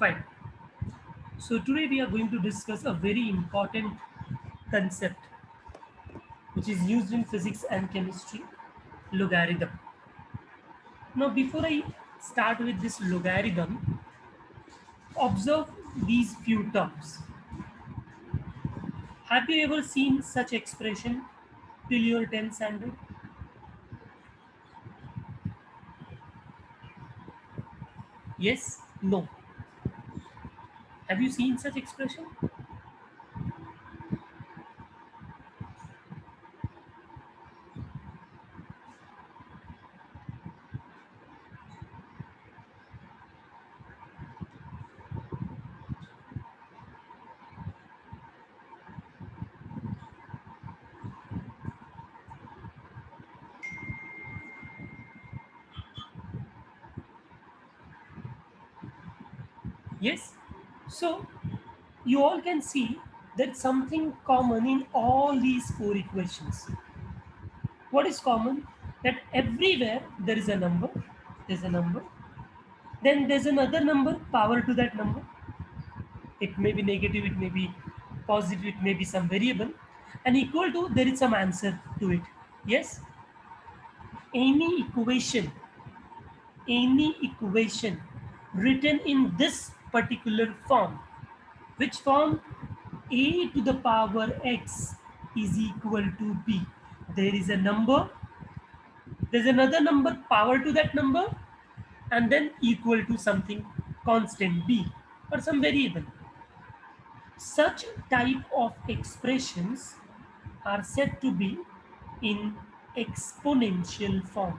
Fine. So today we are going to discuss a very important concept which is used in physics and chemistry, logarithm. Now before I start with this logarithm, observe these few terms. Have you ever seen such expression till your 10th standard? Yes? No? Have you seen such expression? Yes? So you all can see that something common in all these four equations. What is common? That everywhere there is a number, there's a number, then there's another number, power to that number. It may be negative, it may be positive, it may be some variable, and equal to there is some answer to it. Yes? Any equation written in this particular form, which form? A to the power x is equal to b. There is a number, there's another number, power to that number, and then equal to something constant b or some variable. Such type of expressions are said to be in exponential form.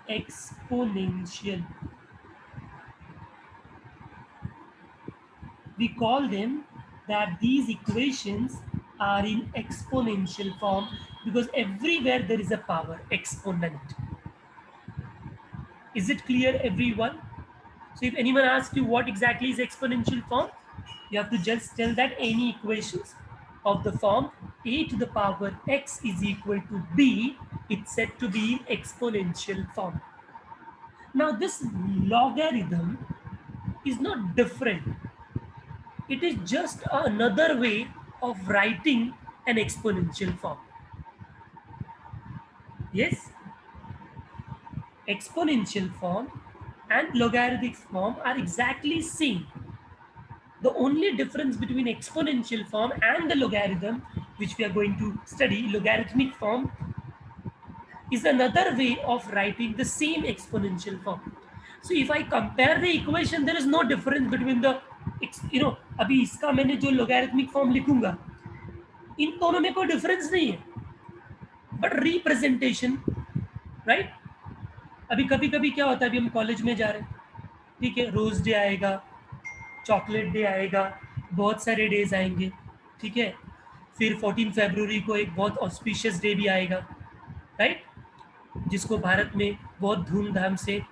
Exponential. We call them that these equations are in exponential form because everywhere there is a power, exponent. Is it clear, everyone? So if anyone asks you what exactly is exponential form, you have to just tell that any equations of the form a to the power x is equal to b, it's said to be in exponential form. Now this logarithm is not different. It is just another way of writing an exponential form. Yes, exponential form and logarithmic form are exactly same. The only difference between exponential form and the logarithm, which we are going to study, logarithmic form, is another way of writing the same exponential form. So if I compare the equation, there is no difference between the, अभी इसका मैंने जो logarithmic form लिखूंगा, इन दोनों में कोई difference नहीं है, but representation, right? अभी कभी कभी क्या होता है, अभी हम कॉलेज में जा रहे हैं, ठीक है, रोज डे आएगा, चॉकलेट डे आएगा, बहुत सारे डेज आएंगे, ठीक है, फिर 14 फरवरी को एक बहुत ऑस्पिशियस डे भी आएगा, राइट, जिसको भारत में बहुत धूमधाम से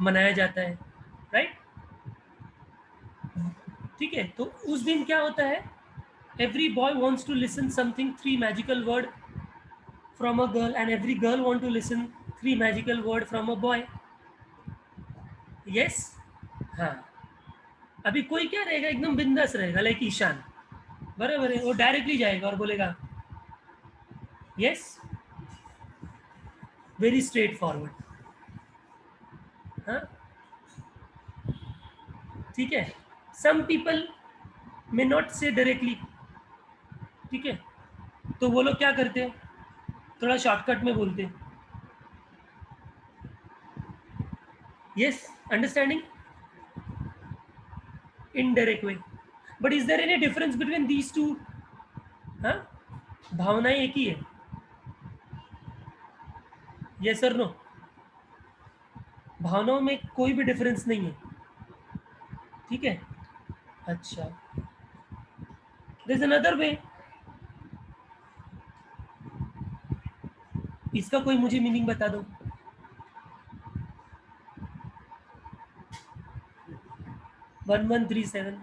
मनाया जाता है, राइट, ठीक है। तो उस दिन क्या होता है, every boy wants to listen something, 3 magical word from a girl, and every girl want to listen 3 magical word from a boy. Yes, हाँ, अभी कोई क्या रहेगा, एकदम बिंदास रहेगा, लाइक ईशान, बराबर है, वो डायरेक्टली जाएगा और बोलेगा यस, वेरी स्ट्रेट फॉरवर्ड, हाँ, ठीक है। सम पीपल मे नॉट से डायरेक्टली, ठीक है, तो वो लोग क्या करते हैं, थोड़ा शॉर्टकट में बोलते हैं, yes, understanding, indirect way. But is there any difference between these two? हाँ, भावनाएं एक ही है, यस और नो? भावनाओं में कोई भी डिफरेंस नहीं है, ठीक है। अच्छा, देयर इज अनदर वे, इसका कोई मुझे मीनिंग बता दो। 1137,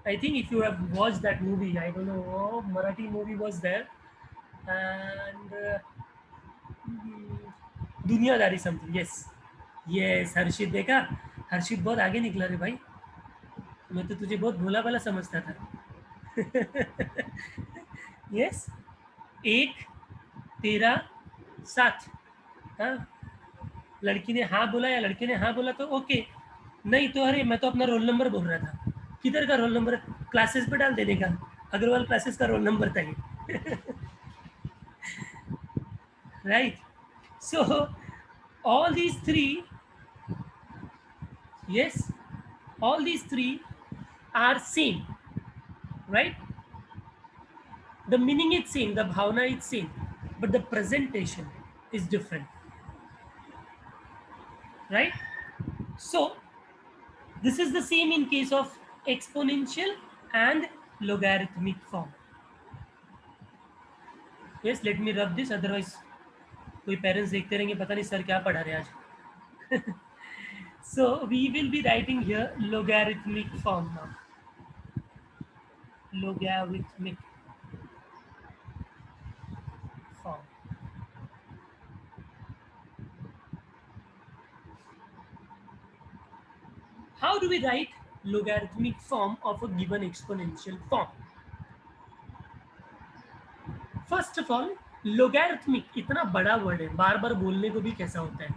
I think if you have watched that movie, I don't know, oh, Marathi movie was there, and दुनियादारी समथिंग, यस, यस, हर्षित देखा, हर्षित बहुत आगे निकला रे भाई, मैं तो तुझे बहुत भोला भाला समझता था। यस, 1 13 7। हाँ, लड़की ने हाँ बोला या लड़के ने हाँ बोला तो ओके, नहीं तो अरे मैं तो अपना रोल नंबर बोल रहा था। किधर का रोल नंबर? क्लासेस पे डाल देने का, अग्रवाल क्लासेस का रोल नंबर था ये। Right, so all these three, yes, all these three are same, right? The meaning is same, the bhavana is same, but the presentation is different, right? So this is the same in case of exponential and logarithmic form. Yes, let me rub this, otherwise कोई parents देखते रहेंगे पता नहीं sir क्या पढ़ा रहे आज। So we will be writing here logarithmic form now. Logarithmic form. How do we write logarithmic form of a given exponential form? First of all, logarithmic इतना बड़ा वर्ड है, बार बार बोलने को भी कैसा होता है,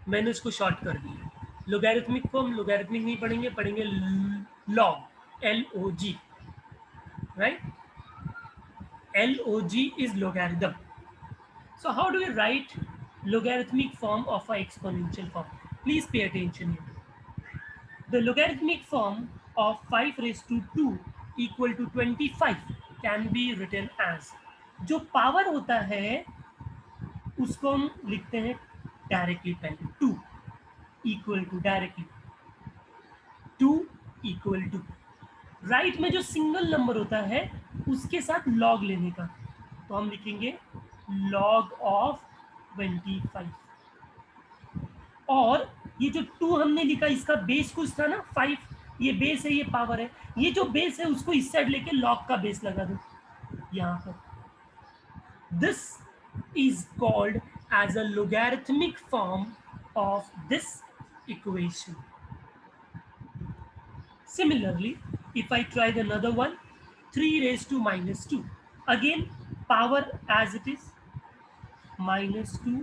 मैंने उसको शॉर्ट कर दिया। लोगैरिथमिक फॉर्म, लोगैरिथमिक नहीं पढ़ेंगे, पढ़ेंगे log, LOG, right? LOG is logarithm. So how do we write logarithmic form of a exponential form? Please pay attention here. The logarithmic form of 5 raised to 2 equal to 25 can be written as, जो power होता है उसको हम लिखते हैं directly, पहले 2 equal to, directly 2 equal to, right में जो सिंगल नंबर होता है उसके साथ लॉग लेने का, तो हम लिखेंगे लॉग ऑफ 25। और ये जो 2 हमने लिखा इसका बेस कुछ था ना 5, ये बेस है, ये पावर है, ये जो बेस है उसको इस साइड लेके लॉग का बेस लगा दो यहाँ पर। This is called as a logarithmic form of this equation. Similarly, if I try another one, 3 raised to minus 2, again power as it is, minus 2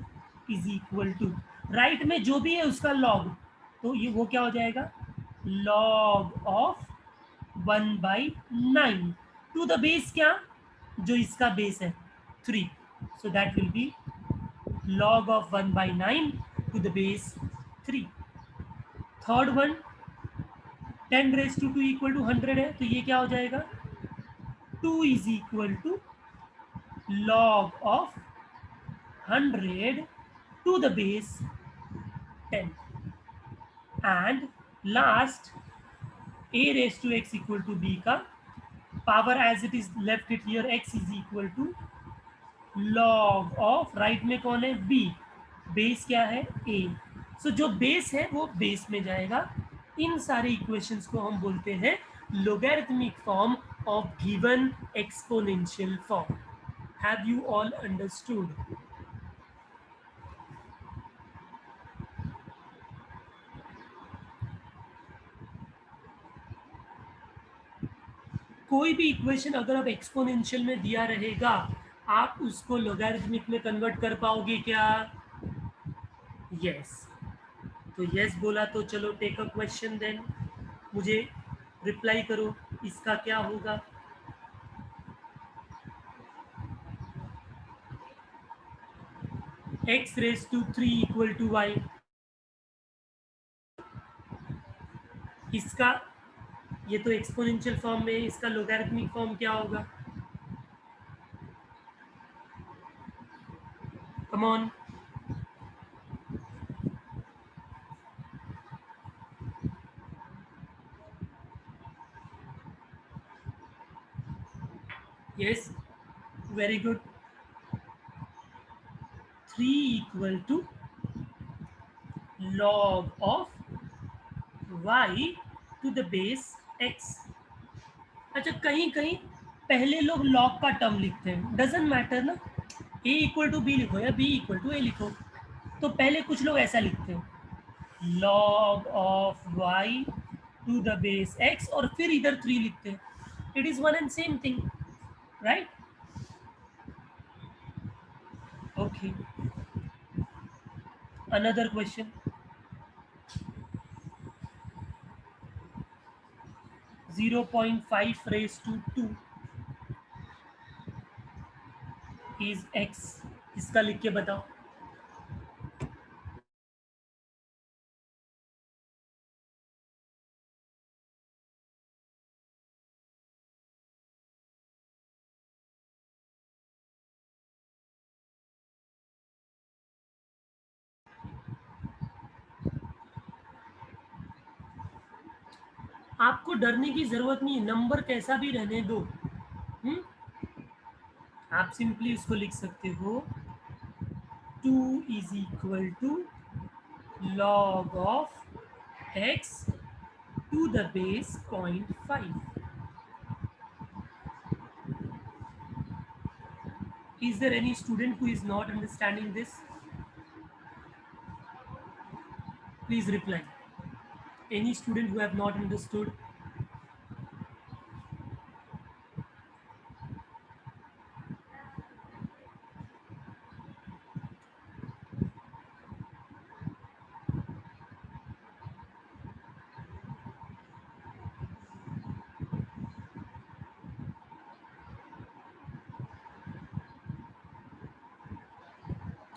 is equal to, right में जो भी है उसका लॉग, तो ये वो क्या हो जाएगा, log of 1/9 to the base, क्या, जो इसका बेस है 3, so that will be log of 1/9 to the base 3. Third one 10 raised to 2 equal to 100 है, तो ये क्या हो जाएगा, 2 is equal to log of 100 to the base 10. And last, a raised to x equal to b का power as it is left it here, x is equal to log of, right में कौन है, b, base क्या है a, सो जो base है वो base में जाएगा। इन सारे इक्वेशंस को हम बोलते हैं logarithmic form of given exponential form. Have you all understood? कोई भी इक्वेशन अगर अब एक्सपोनेंशियल में दिया रहेगा, आप उसको लोगैरिथमिक में कन्वर्ट कर पाओगे क्या? यस, तो यस बोला तो चलो टेक अ क्वेश्चन, देन मुझे रिप्लाई करो इसका क्या होगा। x raised to 3 equal to y, इसका, ये तो एक्सपोनेंशियल फॉर्म में, इसका लोगैरिथमिक फॉर्म क्या होगा? Come on, yes, very good, 3 equal to log of y to the base x. अच्छा, कहीं कहीं पहले लोग log का टर्म लिखते हैं, डजेंट मैटर ना, a इक्वल टू बी लिखो या b इक्वल टू a लिखो, तो पहले कुछ लोग ऐसा लिखते हैं, log of y to the base x, और फिर इधर 3 लिखते हैं. It is one and same thing, right? Okay. Another question. 0.5 raised to 2 is x. इसका लिख के बताओ. आपको डरने की जरूरत नहीं है, नंबर कैसा भी रहने दो. आप सिंपली उसको लिख सकते हो 2 is equal to log of x to the base 0.5. Is there any student who is not understanding this? Please reply. Any student who have not understood?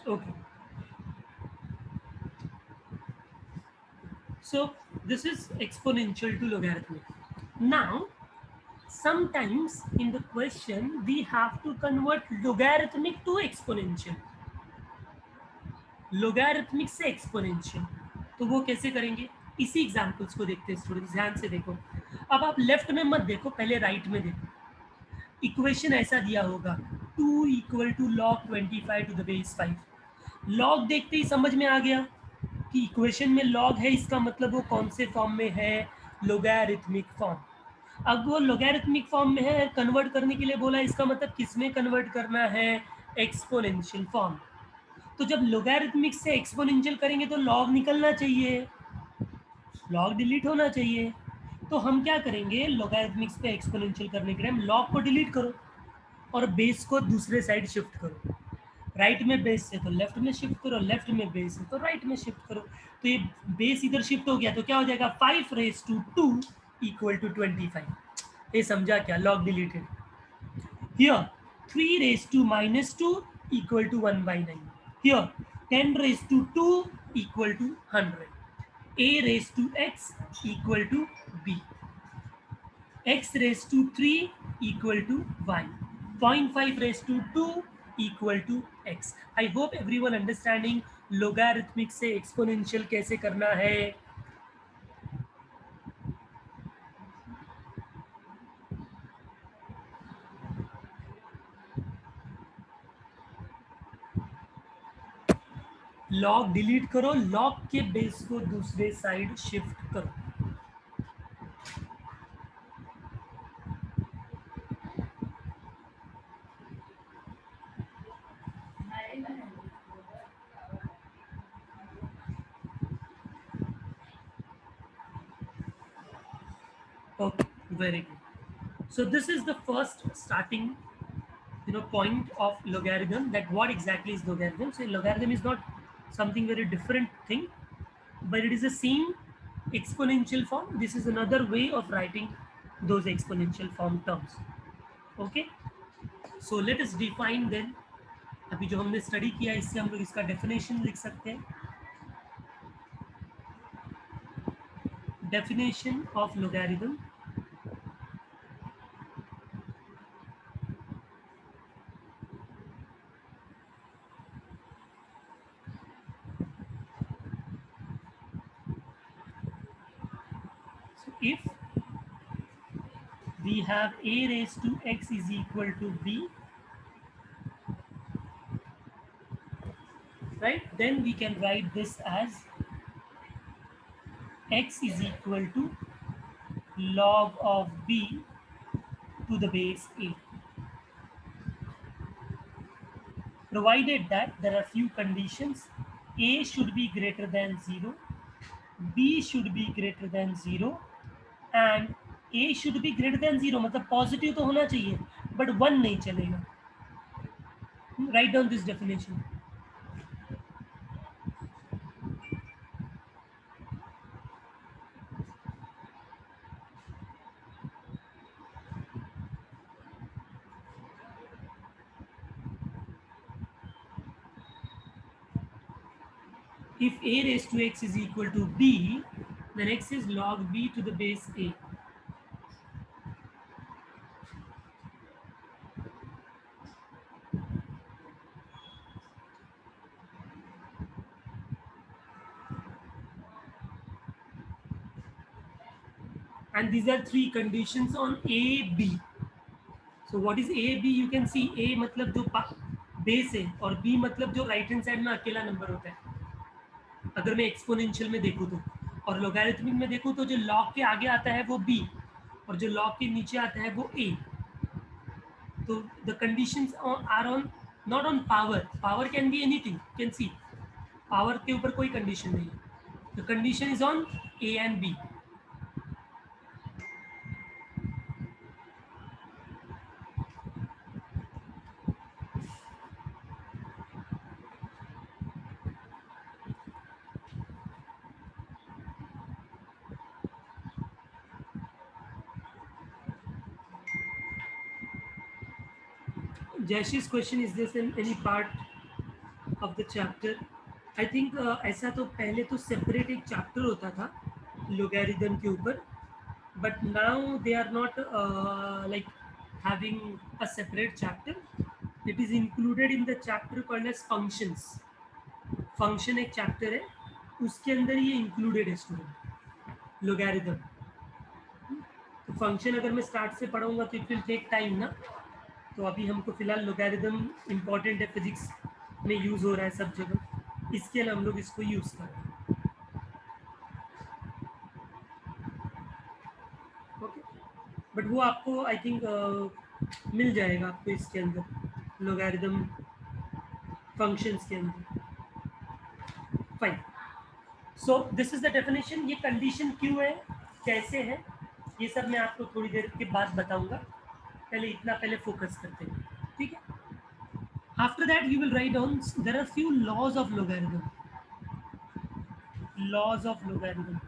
Okay. So this is exponential to logarithmic. Now, sometimes in the question we have to convert logarithmic to exponential. Logarithmic से exponential, तो वो कैसे करेंगे? इसी examples को देखते हैं students, ध्यान से देखो. अब आप लेफ्ट में मत देखो, पहले राइट में देखो. इक्वेशन ऐसा दिया होगा 2 equal to log 25 to the base 5. Log देखते ही समझ में आ गया कि इक्वेशन में लॉग है, इसका मतलब वो कौन से फॉर्म में है? Logarithmic form. अब वो लोगैरिथमिक फॉर्म में है, कन्वर्ट करने के लिए बोला, इसका मतलब किस में कन्वर्ट करना है? Exponential form. तो जब लोगैरिथमिक से एक्सपोनेंशियल करेंगे तो लॉग निकलना चाहिए, लॉग डिलीट होना चाहिए. तो हम क्या करेंगे? लोगैरिथमिक्स पे एक्सपोनेंशियल करने के टाइम लॉग को डिलीट करो और बेस को दूसरे साइड शिफ्ट करो. राइट में बेस है तो लेफ्ट में शिफ्ट करो, लेफ्ट में बेस है तो राइट में शिफ्ट करो. तो ये बेस इधर शिफ्ट हो गया तो क्या हो जाएगा? 5 रेज टू 2 इक्वल टू 25. ये समझा क्या? Log deleted. Here 3 raised to minus 2 equal to 1 by 9. Here 10 raised to 2 equal to 100. A raised to x equal to b. X raised to 3 equal to y. 0.5 raised to 2 equal to x. I hope everyone understanding logarithmic से exponential कैसे करना है. Log delete करो, log के base को दूसरे side shift करो. Okay, very good. So this is the first starting point of logarithm, that what exactly is logarithm. So logarithm is not something very different thing, but it is the same exponential form. This is another way of writing those exponential form terms. Okay, so let us define then. अभी जो हमने study किया इससे हम लोग इसका definition लिख सकते हैं. Definition of logarithm. So if we have a raised to x is equal to b, right, then we can write this as x is equal to log of b to the base a, provided that there are few conditions. A should be greater than 0, b should be greater than 0 and a should be greater than 0, मतलब positive तो होना चाहिए but 1 नहीं चलेगा. Write down this definition. If a raised to x is equal to b, then x is log b to the base a. And these are three conditions on a, b. So what is a, b? You can see a मतलब जो base है और b मतलब जो right hand side में अकेला number होता है अगर मैं एक्सपोनेंशियल में देखूँ तो, और लोगैरिथमिक में देखूँ तो जो लॉग के आगे आता है वो b और जो लॉग के नीचे आता है वो a. तो the conditions are on not on power. Power can be anything. Can see power के ऊपर कोई कंडीशन नहीं है. The condition is on a and b. Jashi's question, is this in any part of the chapter? I think ऐसा तो पहले तो separate एक चैप्टर होता था लोगैरिथम के ऊपर, but now they are not like having a separate chapter. It is included in the chapter called as functions. Function एक चैप्टर है, उसके अंदर ये इंक्लूडेड है स्टूडेंट लोगैरिथम. तो फंक्शन अगर मैं स्टार्ट से पढ़ूंगा तो इट विल टेक टाइम ना. तो अभी हमको फिलहाल लोगैरिथम इम्पॉर्टेंट है, फिजिक्स में यूज़ हो रहा है सब जगह, इसके लिए हम लोग इसको यूज़ कर रहे हैं. ओके, बट वो आपको आई थिंक मिल जाएगा आपको इसके अंदर लोगैरिथम फंक्शंस के अंदर. Fine. So this is the definition. ये कंडीशन क्यों है, कैसे है, ये सब मैं आपको थोड़ी देर के बाद बताऊंगा. पहले इतना पहले फोकस करते हैं, ठीक है. After that you will write down there are few laws of logarithm. Laws of logarithm.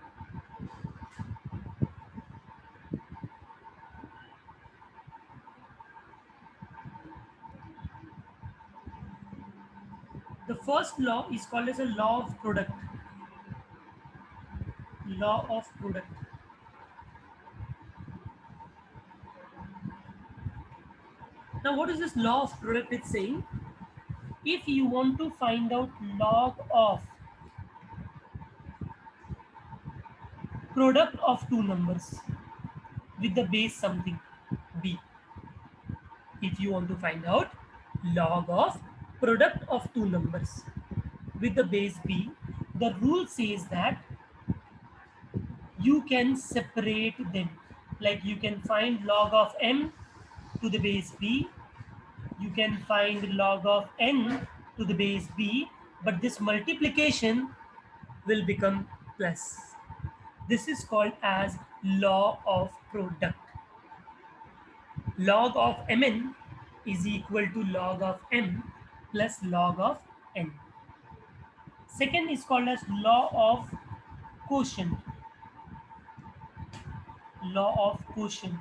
The first law is called as a law of product. Law of product. Now what is this law of product? It's saying if you want to find out log of product of two numbers with the base something b, if you want to find out log of product of two numbers with the base b, the rule says that you can separate them. Like you can find log of m to the base b, you can find log of n to the base b, but this multiplication will become plus. This is called as law of product. Log of mn is equal to log of m plus log of n. Second is called as law of quotient. Law of quotient.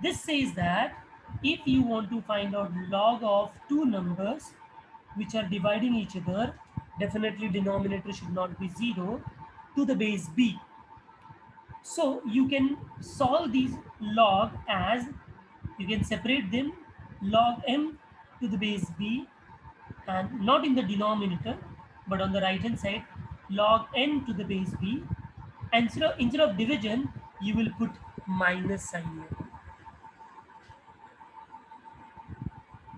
This says that if you want to find out log of two numbers which are dividing each other, definitely denominator should not be 0, to the base b. So you can solve these log as, you can separate them log m to the base b, and not in the denominator but on the right hand side log n to the base b, and instead of division you will put minus sign here.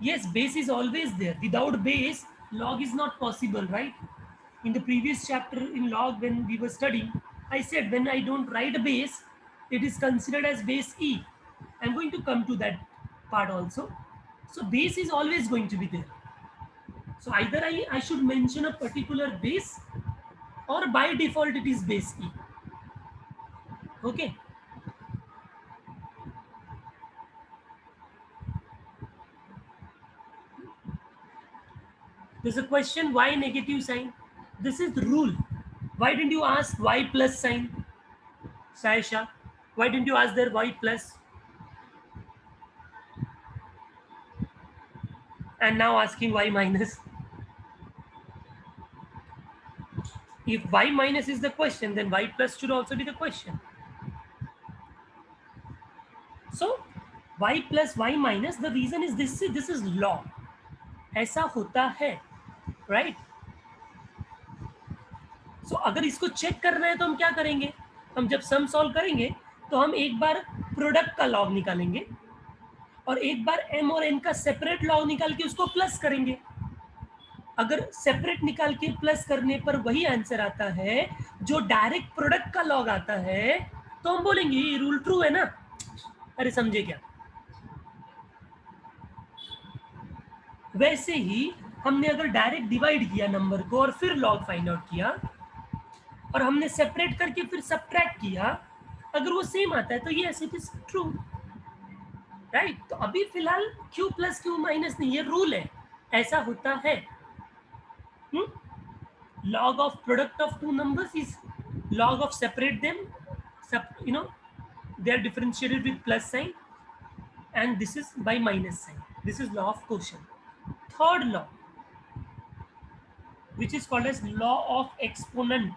Yes, base is always there. Without base, log is not possible, right? In the previous chapter in log, when we were studying, I said when I don't write a base, it is considered as base E. I'm going to come to that part also. So base is always going to be there. So either I should mention a particular base, or by default it is base E. Okay. There's a question, why negative sign? This is the rule. Why didn't you ask y plus sign, Saisha? Why didn't you ask there y plus? And now asking y minus. If y minus is the question, then y plus should also be the question. So y plus y minus, the reason is this is law. ऐसा होता है, right? So अगर इसको check करना है तो हम क्या करेंगे? हम जब सम सॉल्व करेंगे तो हम एक बार प्रोडक्ट का लॉग निकालेंगे और एक बार m और n का सेपरेट लॉग निकाल के उसको प्लस करेंगे. अगर सेपरेट निकाल के प्लस करने पर वही आंसर आता है जो डायरेक्ट प्रोडक्ट का लॉग आता है, तो हम बोलेंगे ये रूल ट्रू है ना. अरे समझे क्या? वैसे ही हमने अगर डायरेक्ट डिवाइड किया नंबर को और फिर लॉग फाइंड आउट किया और हमने सेपरेट करके फिर सब्ट्रैक्ट किया, अगर वो सेम आता है तो ये इट इज ट्रू, राइट? तो अभी फिलहाल q प्लस q माइनस नहीं, ये रूल है, ऐसा होता है. Log of product of two numbers is log of separate them, they are differentiated with plus sign, and this is by minus sign. This is law of quotient. Third law, which is called as law of exponent.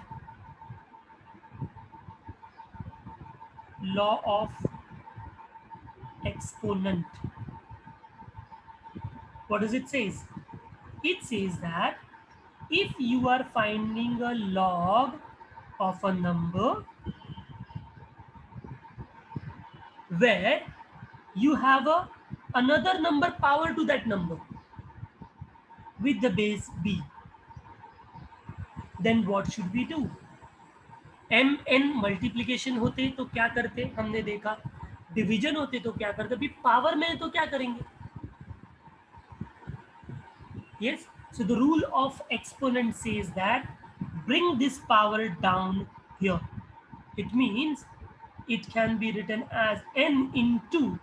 Law of exponent. What does it says? It says that if you are finding a log of a number where you have another number power to that number with the base b, then what should we do? m n multiplication होते तो क्या करते, हमने देखा. Division होते तो क्या करते, अभी पावर में तो क्या करेंगे? Yes, so the rule of exponent says that bring this power down here. It means it can be written as n into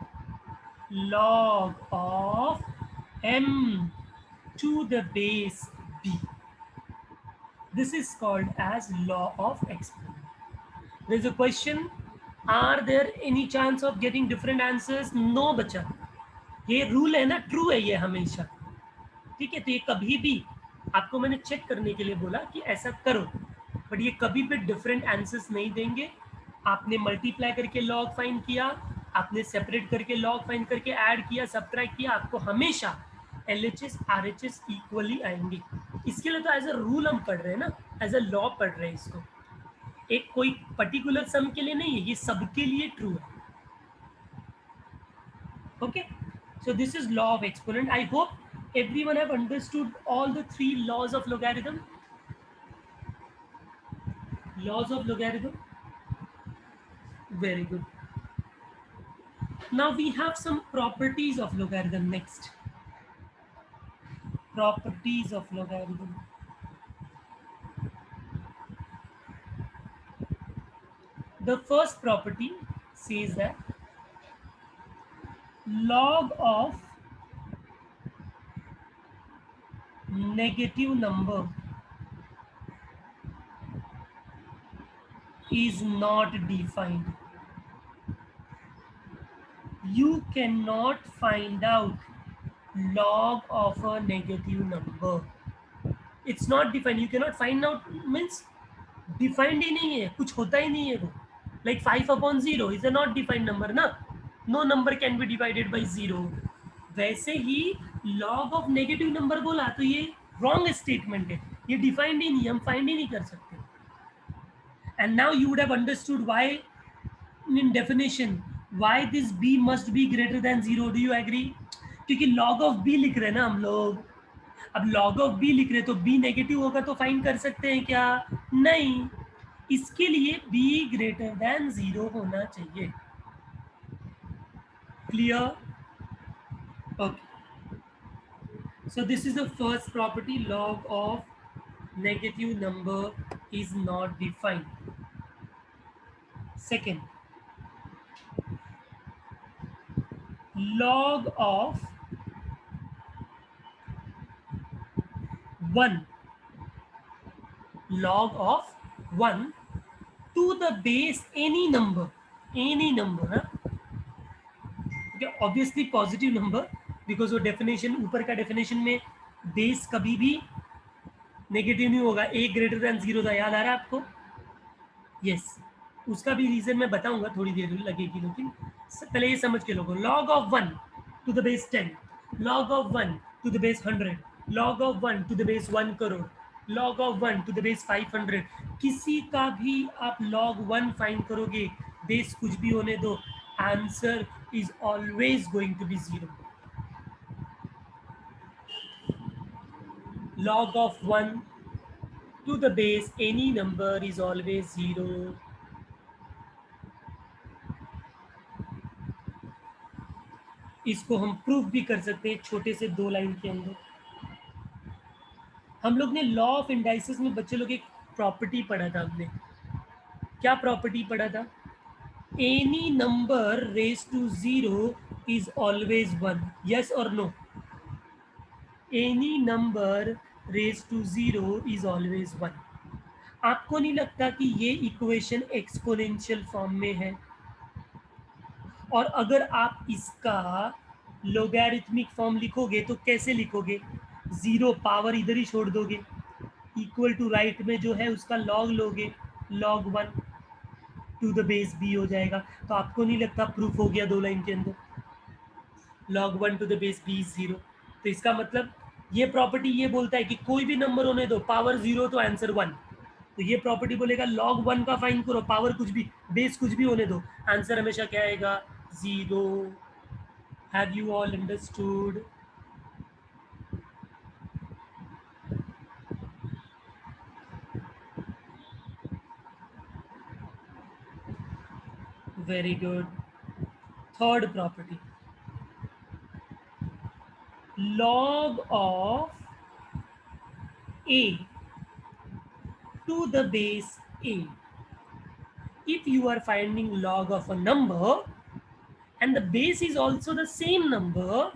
log of m to the base b. This is called as law of exponent. There is a question, are there any chance of getting different answers? No बच्चा, ये rule है ना, true है ये हमेशा. ठीक है, तो ये कभी भी आपको मैंने चेक करने के लिए बोला कि ऐसा करो, बट ये कभी भी डिफरेंट आंसर्स नहीं देंगे. आपने मल्टीप्लाई करके लॉग फाइंड किया, आपने सेपरेट करके लॉग फाइंड करके ऐड किया, सब्ट्रैक्ट किया, आपको हमेशा LHS RHS इक्वली आएंगे. इसके लिए तो एज अ रूल हम पढ़ रहे हैं ना, एज अ लॉ पढ़ रहे हैं इसको. एक कोई पर्टिकुलर सम के लिए नहीं है, ये सबके लिए ट्रू है. Okay, so this is law of exponent. I hope everyone have understood all the three laws of logarithm. Laws of logarithm. Very good. Now we have some properties of logarithm next. Properties of logarithm. The first property says that log of negative number is not defined. You cannot find out log of a negative number. It's not defined. You cannot find out means defined ही नहीं है, कुछ होता ही नहीं है वो. Like 5/0 is a not defined number ना. No number can be divided by 0. वैसे ही log of negative number बोला तो ये wrong statement है, ये defined ही नहीं, हम find ही नहीं कर सकते. And now you would have understood why in definition why this b must be greater than 0. Do you agree? क्योंकि log of b लिख रहे हैं ना हम लोग. अब log of b लिख रहे तो b नेगेटिव होगा तो फाइंड कर सकते हैं क्या? नहीं. इसके लिए b ग्रेटर देन 0 होना चाहिए. Clear? Okay. So this is the first property, log of negative number is not defined. Second, log of 1, log of 1 to the base any number, huh? Okay, obviously positive number, because वो definition ऊपर का definition में base कभी भी negative नहीं होगा, ए greater than 0 था, याद आ रहा है आपको? यस, उसका भी रीजन मैं बताऊंगा, थोड़ी देर लगेगी, लेकिन पहले ये समझ के लोगों, log of 1 to the base 10, log of 1 to the base 100, log of 1 to the base 1 crore, log of 1 to the base 500, किसी का भी आप log 1 फाइंड करोगे, बेस कुछ भी होने दो, answer is always going to be 0. Log of 1 to the base any number is always 0. इसको हम प्रूफ भी कर सकते हैं छोटे से 2 लाइन के अंदर. हम लोग ने लॉ ऑफ इंडाइसिस में बच्चे लोग एक प्रॉपर्टी पढ़ा था. हमने क्या प्रॉपर्टी पढ़ा था? Any number raise to 0 is always 1. Yes or no? Any number raised to 0 is always 1. आपको नहीं लगता कि ये इक्वेशन एक्सपोनेंशियल फॉर्म में है? और अगर आप इसका लोगैरिथमिक फॉर्म लिखोगे तो कैसे लिखोगे? 0 पावर इधर ही छोड़ दोगे, इक्वल टू राइट में जो है उसका लॉग लोगे, log 1 to the base b हो जाएगा. तो आपको नहीं लगता प्रूफ हो गया 2 लाइन के अंदर? log 1 to the base b is 0. तो इसका मतलब ये प्रॉपर्टी ये बोलता है कि कोई भी नंबर होने दो, पावर 0 तो आंसर 1. तो ये प्रॉपर्टी बोलेगा log 1 का फाइंड करो, पावर कुछ भी, बेस कुछ भी होने दो, आंसर हमेशा क्या आएगा? 0. Have you all understood? Very good. Third property, log of a to the base a. If you are finding log of a number and the base is also the same number,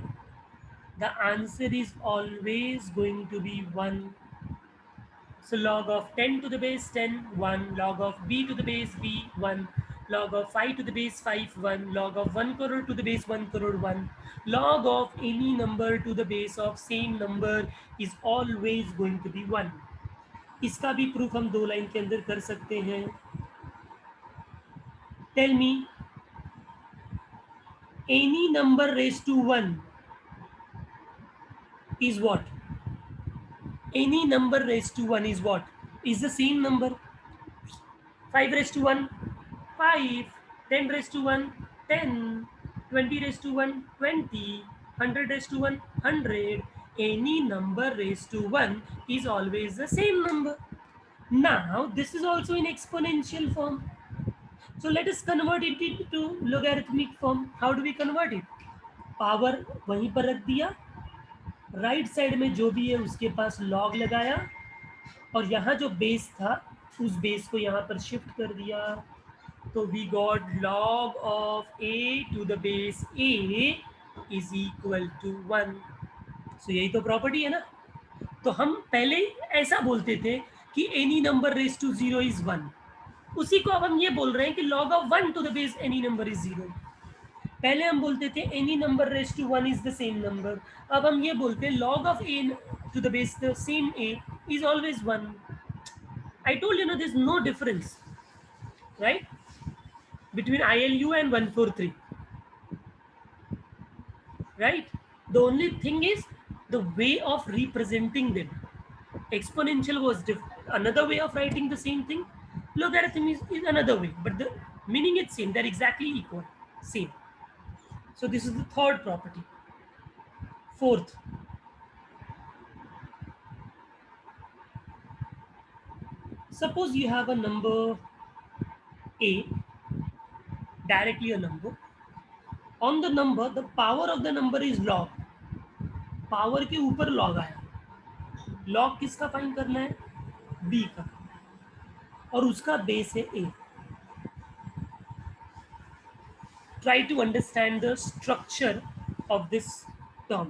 the answer is always going to be 1. So log of 10 to the base 10, 1, log of b to the base b, 1, log of 5 to the base 5, 1, log of 1 crore to the base 1 crore, 1, log of any number to the base of same number is always going to be 1. इसका भी proof हम 2 line के अंदर कर सकते हैं. Tell me, any number raised to 1 is what? Any number raised to 1 is what? Is the same number. 5 raised to 1, 5, 10 raised to 1, 10, 20 raised to 1, 20, 100 raised to 1, 100. Any number raised to 1 is always the same number. Now, this is also in exponential form. So let us convert it into logarithmic form. How do we convert it? Power वहीं पर रख दिया, right side में जो भी है उसके पास log लगाया, और यहाँ जो बेस था उस बेस को यहाँ पर शिफ्ट कर दिया. तो we got log of a to the base a is equal to 1. So यही तो प्रॉपर्टी है ना. तो हम पहले ऐसा बोलते थे कि any number raise to 0 is 1. उसी को अब हम ये बोल रहे हैं कि log of 1 to the base any number is 0. पहले हम बोलते थे any number raise to 1 is the same number. अब हम ये बोलते हैं log of a to the base the same a is always 1. I told you, there's no difference, right, between ILU and 143, right? The only thing is the way of representing them. Exponential was another way of writing the same thing. Logarithm is another way, but the meaning is same. They're exactly equal, same. So this is the third property. Fourth, suppose you have a number a, directly a number. On the number, the power of the number is log. Power के ऊपर log आया, log किसका find करना है, B का, और उसका base है ए. Try to understand the structure of this term.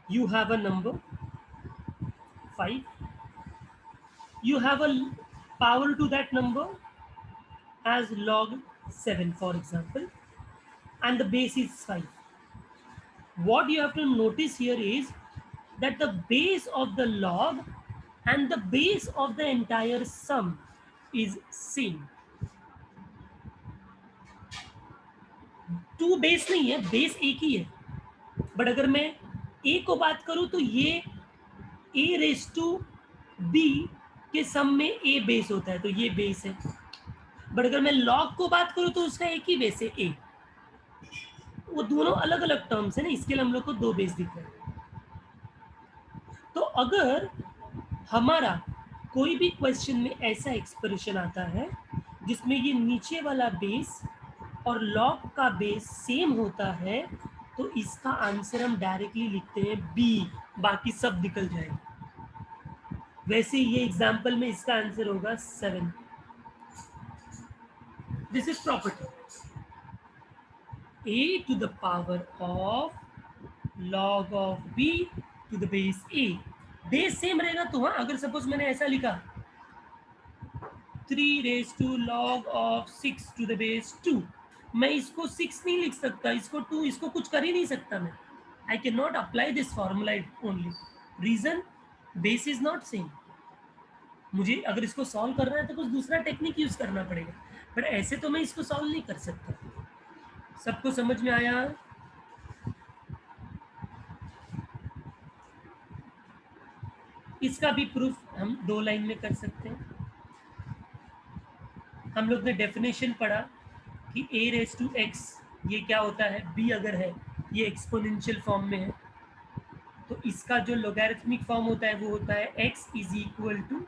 You have a number 5, you have a power to that number as log 7 for example, and the base is 5. What you have to notice here is that the base of the log and the base of the entire sum is same. To base नहीं है, base एक ही है, but अगर मैं ए को बात करूं तो ये ए रेस टू बी के सम में ए बेस होता है, तो ये बेस है. बट अगर मैं लॉग को बात करूं तो उसका एक ही बेस है ए. वो दोनों अलग अलग टर्म्स है ना, इसके लिए हम लोग को दो बेस दिख रहे हैं. तो अगर हमारा कोई भी क्वेश्चन में ऐसा एक्सप्रेशन आता है जिसमें ये नीचे वाला बेस और लॉग का बेस सेम होता है, तो इसका आंसर हम डायरेक्टली लिखते हैं बी, बाकी सब निकल जाएगा. वैसे ये एग्जाम्पल में इसका आंसर होगा 7. This is property a to the power of log of b to the base a. Base same रहेगा तो हाँ, अगर सपोज मैंने ऐसा लिखा 3 raised to log of 6 to the base 2, मैं इसको 6 नहीं लिख सकता, इसको 2, इसको कुछ कर ही नहीं सकता मैं. I can not apply this formula only. Reason, base is not same. मुझे अगर इसको सॉल्व करना है तो कुछ दूसरा टेक्निक यूज करना पड़ेगा, बट ऐसे तो मैं इसको सॉल्व नहीं कर सकता. सबको समझ में आया? इसका भी प्रूफ हम दो लाइन में कर सकते हैं. हम लोग ने डेफिनेशन पढ़ा कि a रेस टू x ये क्या होता है, b अगर है ये एक्सपोनेंशियल फॉर्म में है, तो इसका जो लोगैरिथमिक फॉर्म होता है वो होता है x is equal to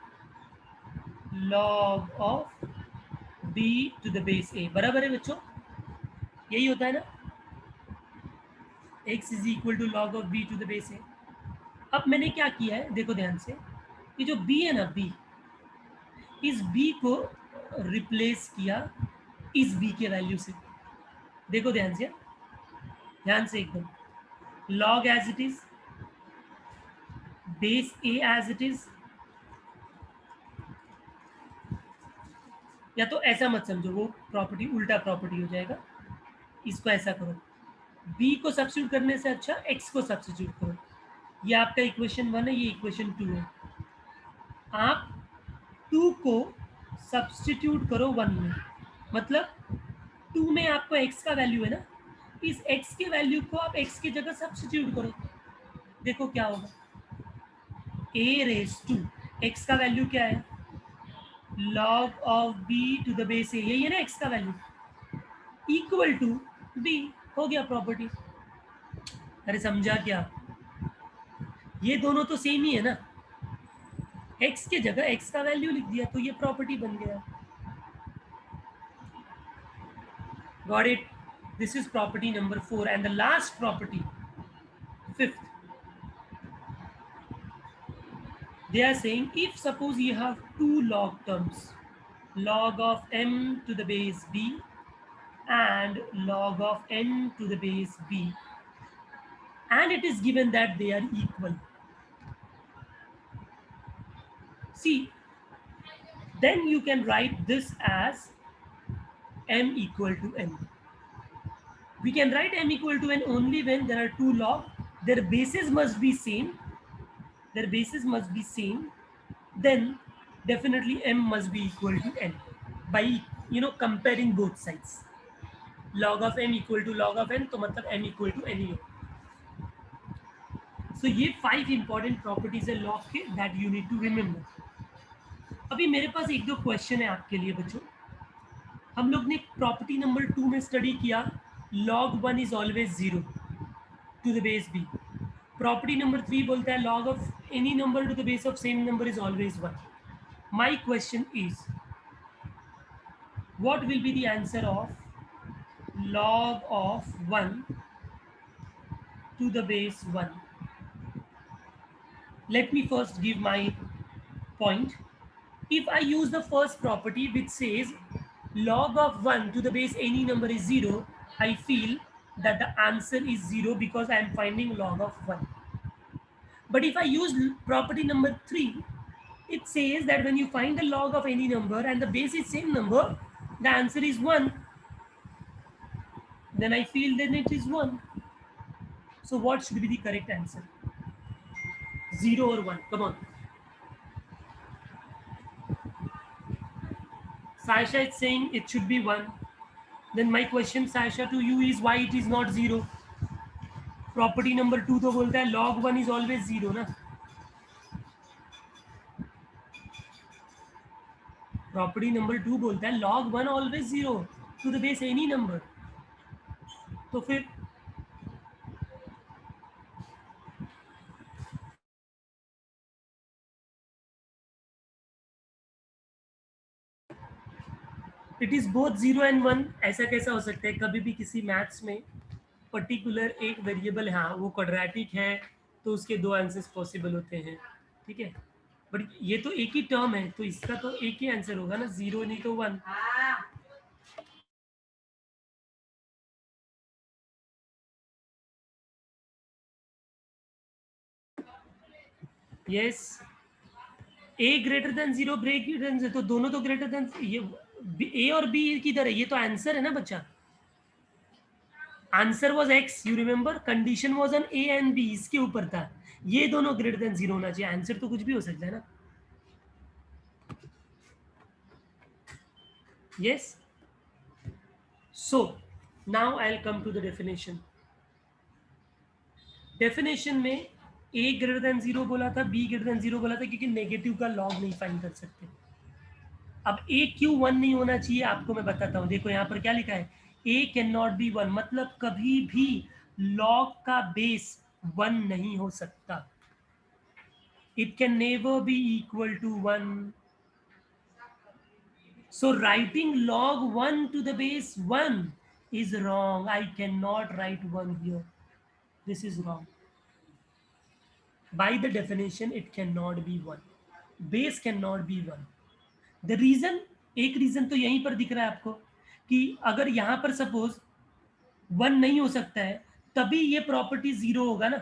log of b to the base a. बराबर है बच्चों, यही होता है ना, x is equal to log of b to the base a. अब मैंने क्या किया है, देखो ध्यान से, ये जो b है ना, b, इस b को रिप्लेस किया इस b के वैल्यू से. देखो ध्यान से, ध्यान से एकदम, log as it is, base a as it is. या तो ऐसा मत समझो, वो प्रॉपर्टी उल्टा प्रॉपर्टी हो जाएगा. इसको ऐसा करो, b को सब्स्टिट्यूट करने से अच्छा x को सब्स्टिट्यूट करो. ये आपका इक्वेशन 1 है, ये इक्वेशन 2 है. आप 2 को सब्स्टिट्यूट करो 1 में, मतलब 2 में आपको x का वैल्यू है ना, इस x के वैल्यू को आप x की जगह सब्स्टिट्यूट करो. देखो क्या होगा, a रेस टू x का वैल्यू क्या है, log of b to the base a, यही है ना x का वैल्यू, इक्वल टू b. हो गया प्रॉपर्टी. अरे समझा क्या, ये दोनों तो सेम ही है ना, x के जगह x का वैल्यू लिख दिया तो ये प्रॉपर्टी बन गया. Got it? This is property number 4. And the last property, 5th, they are saying if suppose you have two log terms, log of m to the base b and log of n to the base b, and it is given that they are equal. See, then you can write this as m equal to n. We can write m equal to n only when there are two log, their bases must be same, their bases must be same, then definitely m must be equal to n by comparing both sides. log of m equal to log of n, तो मतलब m equal to n ही हो. So ये 5 important properties है log के that you need to remember. अभी मेरे पास एक दो क्वेश्चन है आपके लिए बच्चों. हम लोग ने प्रॉपर्टी नंबर 2 में स्टडी किया log 1 is always 0 to the base b. Property number 3 बोलता है log of any number to the base of same number is always 1. My question is, what will be the answer of log of 1 to the base 1. Let me first give my point. If I use the first property which says log of 1 to the base any number is 0, I feel that the answer is 0 because I am finding log of 1. But if I use property number 3, it says that when you find the log of any number and the base is same number, the answer is 1. Then I feel then it is 1. So what should be the correct answer? 0 or 1? Come on. Sasha is saying it should be 1. Then my question, Sasha, to you is why it is not 0? Property number 2 तो बोलता है log 1 is always 0 ना. Property number 2 बोलता है log 1 always 0 to the base any number. तो फिर it is both 0 and 1. ऐसा कैसा हो सकता है? कभी भी किसी मैथ्स में पर्टिकुलर एक वेरिएबल है, हाँ वो क्वाड्रेटिक है तो उसके दो आंसर्स पॉसिबल होते हैं, ठीक है. बट ये तो एक ही टर्म है तो इसका तो एक ही आंसर होगा ना, 0 नहीं तो 1. Yes, a greater than 0 break greater than, तो दोनों तो ग्रेटर देन. ये ए और बी किधर है? ये तो आंसर है ना बच्चा. Answer was x, you remember, condition was on a and b, इसके ऊपर था. ये दोनों ग्रेटर देन 0 होना चाहिए. आंसर तो कुछ भी हो सकता है ना. yes. So now I'll come to the definition. Definition में ए ग्रेटर देन 0 बोला था, बी ग्रेटर देन 0 बोला था, क्योंकि नेगेटिव का लॉग नहीं फाइंड कर सकते. अब ए क्यों 1 नहीं होना चाहिए आपको मैं बताता हूं. देखो यहाँ पर क्या लिखा है, ए कैन नॉट बी 1, मतलब कभी भी लॉग का बेस 1 नहीं हो सकता. It can never be equal to 1. So writing log 1 to the base 1 is wrong. I cannot write 1 here. This is wrong. By the definition, it cannot be 1. Base cannot be 1. The reason, एक reason तो यहीं पर दिख रहा है आपको कि अगर यहां पर सपोज 1 नहीं हो सकता है तभी ये प्रॉपर्टी 0 होगा ना,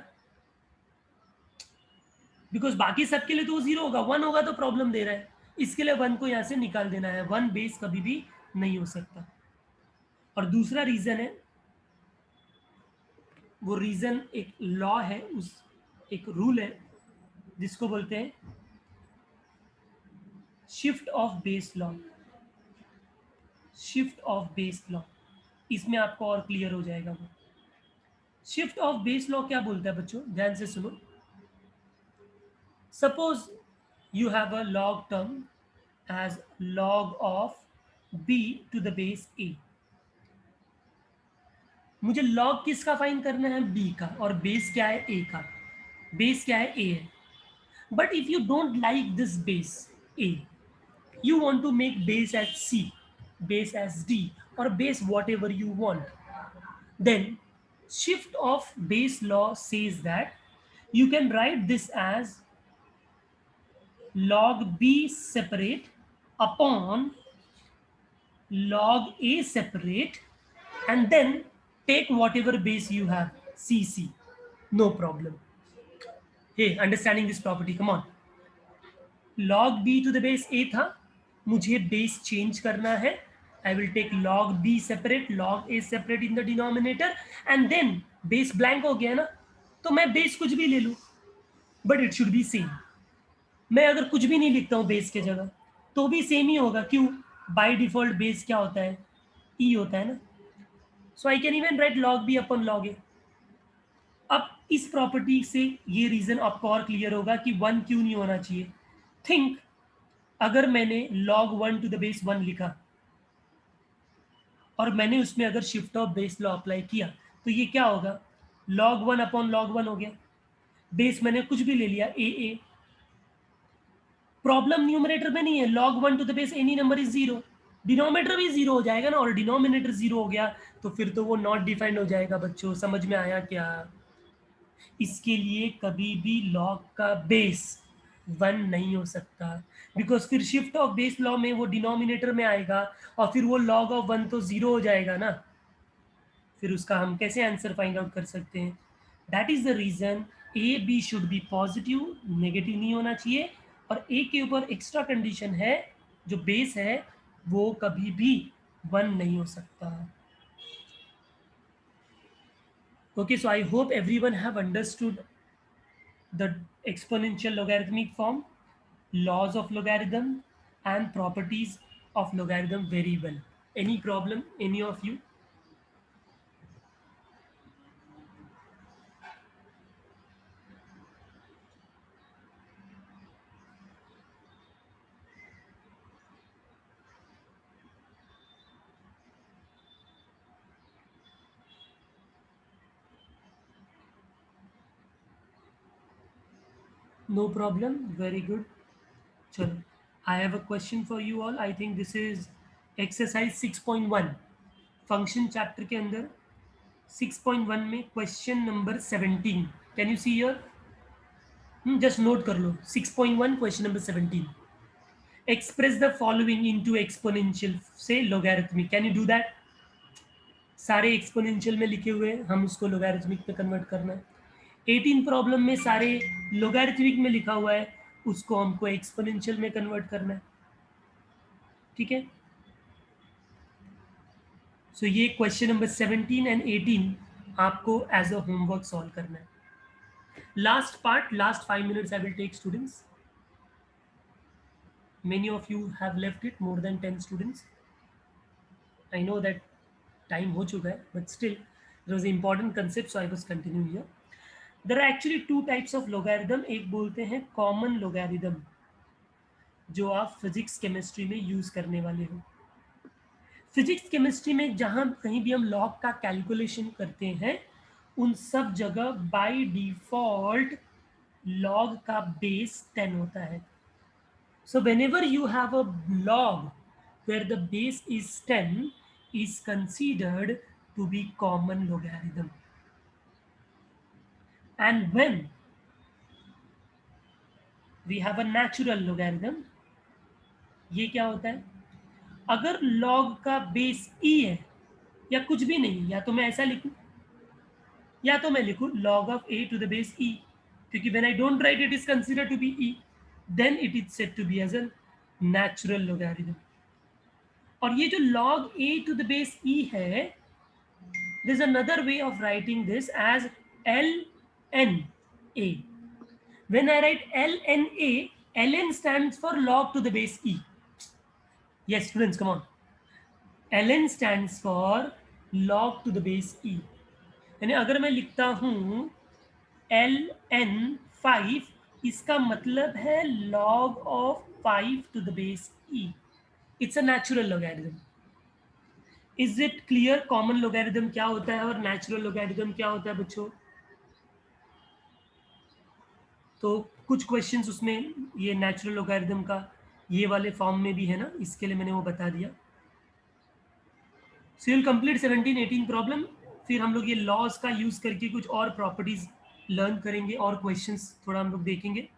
बिकॉज बाकी सबके लिए तो वो 0 होगा. 1 होगा तो प्रॉब्लम दे रहा है, इसके लिए 1 को यहां से निकाल देना है. 1 बेस कभी भी नहीं हो सकता. और दूसरा रीजन है, वो रीजन एक लॉ है, उस एक रूल है जिसको बोलते हैं shift of base law. Shift of base law, इसमें आपको और क्लियर हो जाएगा. वो शिफ्ट ऑफ बेस लॉ क्या बोलता है बच्चों, ध्यान से सुनो. Suppose you have a log term as log of b to the base a. मुझे log किसका फाइंड करना है? b का. और बेस क्या है? a का. बेस क्या है? a है. But if you don't like this base a, you want to make base as c, base as d, or base whatever you want, then shift of base law says that you can write this as log b separate upon log a separate, and then take whatever base you have, cc, no problem. Hey, understanding this property, come on. log b to the base a था, मुझे base change करना है. I will take log b separate, log a separate in the denominator, and then base blank हो गया ना, तो मैं base कुछ भी ले लूं, but it should be same. मैं अगर कुछ भी नहीं लिखता हूं बेस के जगह तो भी सेम ही होगा. क्यों? बाय डिफॉल्ट बेस क्या होता है? ई होता है ना. So I can even write log b upon log a. अब इस प्रॉपर्टी से ये रीजन आपको और क्लियर होगा कि 1 क्यों नहीं होना चाहिए. थिंक, अगर मैंने log 1 टू द बेस 1 लिखा और मैंने उसमें अगर shift of base law apply किया तो ये क्या होगा? log 1 अपॉन log 1 हो गया. बेस मैंने कुछ भी ले लिया, ए. प्रॉब्लम न्यूमरेटर में नहीं है. log 1 to the base any number is 0. Denominator भी 0 हो जाएगा ना, और डिनोमिनेटर 0 हो गया तो फिर तो वो नॉट डिफाइंड हो जाएगा. बच्चों समझ में आया क्या? इसके लिए कभी भी लॉग का बेस 1 नहीं हो सकता, बिकॉज फिर शिफ्ट ऑफ बेस लॉ में वो डिनोमिनेटर में आएगा और फिर वो लॉग ऑफ 1 तो 0 हो जाएगा ना, फिर उसका हम कैसे आंसर फाइंड आउट कर सकते हैं? That is the reason a b should be positive, negative नहीं होना चाहिए, और ए के ऊपर एक्स्ट्रा कंडीशन है, जो बेस है वो कभी भी 1 नहीं हो सकता. Okay, so I hope everyone have understood the exponential logarithmic form, laws of logarithm, and properties of logarithm very well. Any problem, any of you? No problem. Very good. Chalo. I have a question for you all. I think this is exercise 6.1. Function chapter के अंदर 6.1 में question number 17. Can you see here? Just note कर लो. 6.1 question number 17. Express the following into exponential say logarithmic. Can you do that? सारे exponential में लिखे हुए हैं, हम उसको लोगारिथमिक में कन्वर्ट करना है. 18 प्रॉब्लम में सारे लोगारिथमिक में लिखा हुआ है, उसको हमको एक्सपोनेंशियल में कन्वर्ट करना है. ठीक है, सो ये क्वेश्चन नंबर 17 एंड 18 आपको एज अ होमवर्क सॉल्व करना है. Last part, last 5 minutes I will take students. Many of you have left it, more than 10 students. I know that time हो चुका है, but still there was an important concept, so I was continuing here. There are actually two types of logarithm. एक बोलते हैं common logarithm, जो आप physics chemistry में use करने वाले हो. फिजिक्स केमिस्ट्री में जहां कहीं भी हम लॉग का कैलकुलेशन करते हैं, उन सब जगह बाय डिफॉल्ट लॉग का बेस 10 होता है. So whenever you have a log where the base is 10 is considered to be common logarithm. And when we have a natural logarithm, ये क्या होता है? अगर log का बेस e है या कुछ भी नहीं, या तो मैं ऐसा लिखूं या तो मैं लिखूं log of a to the base e, क्योंकि when I don't write it is considered to be e, then it is said to be as a natural logarithm. और ये जो log a to the base e है, there's another way of writing this as ln a. When I write ln a, ln stands for log to the base e. Yes, students, come on. ln stands for log to the base e. यानी अगर मैं लिखता हूं ln 5, इसका मतलब है log of 5 to the base e. It's a natural logarithm. Is it clear common logarithm क्या होता है और natural logarithm क्या होता है बच्चों? तो कुछ क्वेश्चंस उसमें ये नेचुरल लोगारिथम का ये वाले फॉर्म में भी है ना, इसके लिए मैंने वो बता दिया. So will complete 17 18 problem. फिर हम लोग ये लॉज का यूज करके कुछ और प्रॉपर्टीज लर्न करेंगे और क्वेश्चंस थोड़ा हम लोग देखेंगे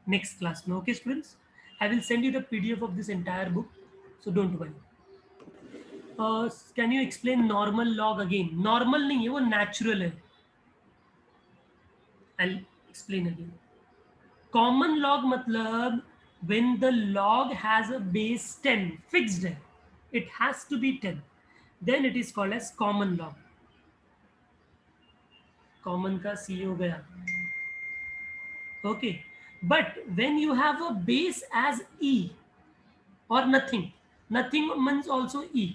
नेक्स्ट क्लास में. Okay students, I will send you the PDF of this entire book, so don't worry. Can you explain normal log again? Normal नहीं है वो, नेचुरल है. I explain again. Common log मतलब when the log has a base 10 fixed है, it has to be 10, then it is called as common log. Common का सी हो गया. okay, but when you have a base as e or nothing, nothing means also e,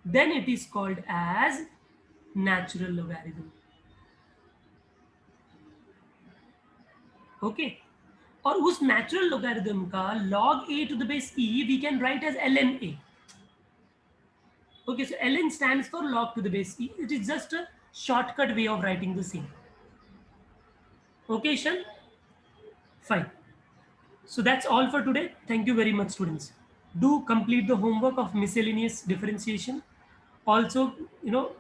then it is called as natural logarithm. okay, और उस natural logarithm का log a to the base e we can write as ln a. okay, so ln stands for log to the base e. It is just a shortcut way of writing the same. okay Shan, fine. So that's all for today. Thank you very much students. Do complete the homework of miscellaneous differentiation. Also,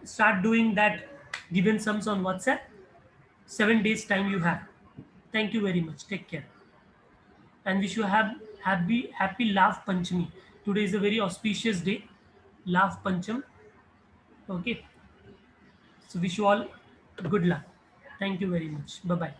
start doing that given sums on WhatsApp. 7 days time you have. Thank you very much. Take care. And wish you have happy Laugh Panchami. Today is a very auspicious day. Laugh Pancham. Okay. So wish you all good luck. Thank you very much. Bye bye.